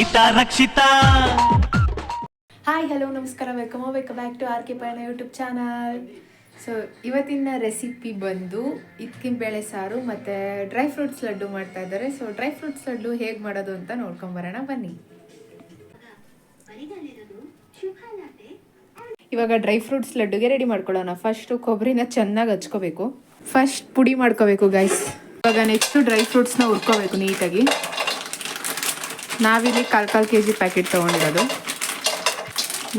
Geetha Rakshitha. Hi hello ನಮಸ್ಕಾರ, welcome back to R K Payana YouTube channel. So ಇವತ್ತಿನ recipe ಬಂದು ಇದ್ಕಿನ ಬೇಳೆ ಸಾರು ಮತ್ತು ಡ್ರೈ ಫ್ರೂಟ್ಸ್ ಲಡ್ಡು ಮಾಡ್ತಾ ಇದ್ದಾರೆ. ಸೊ ಡ್ರೈ ಫ್ರೂಟ್ಸ್ ಲಡ್ಡು ಹೇಗೆ ಮಾಡೋದು ಅಂತ ನೋಡ್ಕೊಂಬರೋಣ ಬನ್ನಿ. ಇವಾಗ ಡ್ರೈ ಫ್ರೂಟ್ಸ್ ಲಡ್ಡುಗೆ ರೆಡಿ ಮಾಡ್ಕೊಳ್ಳೋಣ. ಫಸ್ಟು ಕೊಬ್ಬರಿನ ಚೆನ್ನಾಗಿ ಹಚ್ಕೋಬೇಕು. ಫಸ್ಟ್ ಪುಡಿ ಮಾಡ್ಕೋಬೇಕು ಗೈಸ್. ಇವಾಗ ನೆಕ್ಸ್ಟು ಡ್ರೈ ಫ್ರೂಟ್ಸ್ನ ಹುರ್ಕೋಬೇಕು ನೀಟಾಗಿ. ನಾವಿಲ್ಲಿ ಕಾಲು ಕೆಜಿ ಪ್ಯಾಕೆಟ್ ತೊಗೊಂಡಿರೋದು.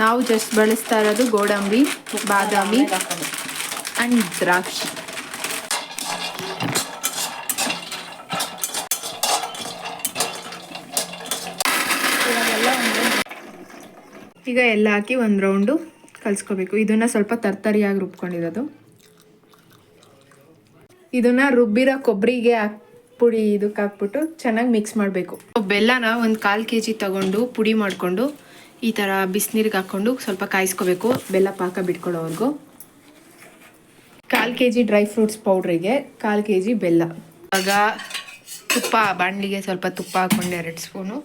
ನಾವು ಜಸ್ಟ್ ಬಳಸ್ತಾ ಇರೋದು ಗೋಡಂಬಿ, ಬಾದಾಮಿ ಆ್ಯಂಡ್ ದ್ರಾಕ್ಷಿ. ಈಗ ಎಲ್ಲ ಹಾಕಿ ಒಂದು ರೌಂಡು ಕಲಿಸ್ಕೋಬೇಕು. ಇದನ್ನು ಸ್ವಲ್ಪ ತರ್ತರಿಯಾಗಿ ರುಬ್ಕೊಂಡಿರೋದು. ಇದನ್ನು ರುಬ್ಬಿರೋ ಕೊಬ್ಬರಿಗೆ ಪುಡಿ ಇದಕ್ಕೆ ಹಾಕ್ಬಿಟ್ಟು ಚೆನ್ನಾಗಿ ಮಿಕ್ಸ್ ಮಾಡಬೇಕು. ಬೆಲ್ಲನ ಒಂದು 1/4 kg ತಗೊಂಡು ಪುಡಿ ಮಾಡಿಕೊಂಡು ಈ ಥರ ಬಿಸಿನೀರಿಗೆ ಹಾಕ್ಕೊಂಡು ಸ್ವಲ್ಪ ಕಾಯಿಸ್ಕೋಬೇಕು, ಬೆಲ್ಲ ಪಾಕ ಬಿಟ್ಕೊಳ್ಳೋವರೆಗೂ. 1/4 kg ಡ್ರೈ ಫ್ರೂಟ್ಸ್ ಪೌಡ್ರಿಗೆ 1/4 kg ಬೆಲ್ಲ. ಇವಾಗ ತುಪ್ಪ, ಬಾಣಲಿಗೆ ಸ್ವಲ್ಪ ತುಪ್ಪ ಹಾಕ್ಕೊಂಡು 2 ಸ್ಪೂನು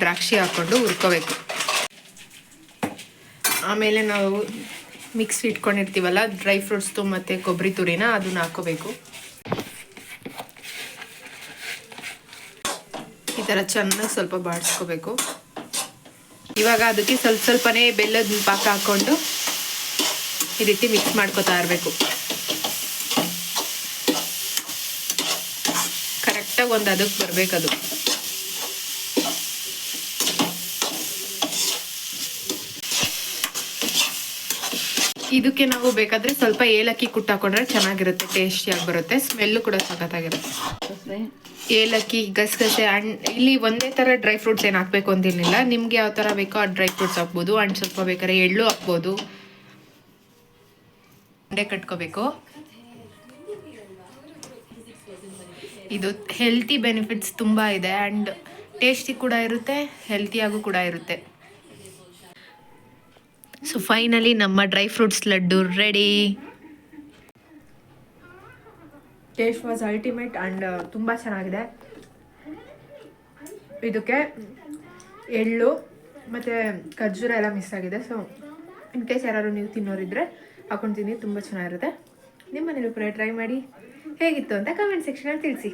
ದ್ರಾಕ್ಷಿ ಹಾಕ್ಕೊಂಡು ಹುರ್ಕೋಬೇಕು. ಆಮೇಲೆ ನಾವು ಮಿಕ್ಸ್ ಇಟ್ಕೊಂಡಿರ್ತೀವಲ್ಲ ಡ್ರೈ ಫ್ರೂಟ್ಸ್ದು ಮತ್ತು ಕೊಬ್ಬರಿ ತುರಿನ ಅದನ್ನ ಹಾಕ್ಕೋಬೇಕು. ಈ ಥರ ಚೆನ್ನಾಗಿ ಸ್ವಲ್ಪ ಬಾಡಿಸ್ಕೋಬೇಕು. ಇವಾಗ ಅದಕ್ಕೆ ಸ್ವಲ್ಪನೇ ಬೆಲ್ಲದ ಪಾಕ ಹಾಕ್ಕೊಂಡು ಈ ರೀತಿ ಮಿಕ್ಸ್ ಮಾಡ್ಕೊತಾ ಇರಬೇಕು. ಕರೆಕ್ಟಾಗಿ ಒಂದು ಅದಕ್ಕೆ ಬರಬೇಕದು. ಇದಕ್ಕೆ ನಾವು ಬೇಕಾದರೆ ಸ್ವಲ್ಪ ಏಲಕ್ಕಿ ಕುಟ್ಟಾಕೊಂಡ್ರೆ ಚೆನ್ನಾಗಿರುತ್ತೆ, ಟೇಸ್ಟಿಯಾಗಿ ಬರುತ್ತೆ, ಸ್ಮೆಲ್ಲು ಕೂಡ ಸಖತ್ತಾಗಿರುತ್ತೆ. ಏಲಕ್ಕಿ, ಗಸಗಸೆ, ಇಲ್ಲಿ ಒಂದೇ ಥರ ಡ್ರೈ ಫ್ರೂಟ್ಸ್ ಏನು ಹಾಕಬೇಕು ಅಂತಿರಲಿಲ್ಲ. ನಿಮ್ಗೆ ಯಾವ ಥರ ಬೇಕೋ ಆ ಡ್ರೈ ಫ್ರೂಟ್ಸ್ ಹಾಕ್ಬೋದು. ಅಂಡ್ ಸ್ವಲ್ಪ ಬೇಕಾದ್ರೆ ಎಳ್ಳು ಹಾಕ್ಬೋದು. ಉಂಡೆ ಕಟ್ಕೋಬೇಕು. ಇದು ಹೆಲ್ತಿ ಬೆನಿಫಿಟ್ಸ್ ತುಂಬ ಇದೆ ಆ್ಯಂಡ್ ಟೇಸ್ಟಿ ಕೂಡ ಇರುತ್ತೆ, ಹೆಲ್ತಿಯಾಗೂ ಕೂಡ ಇರುತ್ತೆ. ಸೊ ಫೈನಲಿ ನಮ್ಮ dry fruits laddu ready. Taste was ultimate and ತುಂಬ ಚೆನ್ನಾಗಿದೆ. ಇದಕ್ಕೆ ಎಳ್ಳು ಮತ್ತು ಖರ್ಜೂರ ಎಲ್ಲ ಮಿಸ್ ಆಗಿದೆ. ಸೊ ಇನ್ ಕೇಸ್ ಯಾರು ನೀವು ತಿನ್ನೋರಿದ್ರೆ ಹಾಕೊಂಡು ತಿನ್ನಿ, ತುಂಬ ಚೆನ್ನಾಗಿರುತ್ತೆ. ನಿಮ್ಮ ಮನೇಲಿ ಕೂಡ ಟ್ರೈ ಮಾಡಿ. ಹೇಗಿತ್ತು ಅಂತ ಕಮೆಂಟ್ ಸೆಕ್ಷನಲ್ಲಿ ತಿಳಿಸಿ.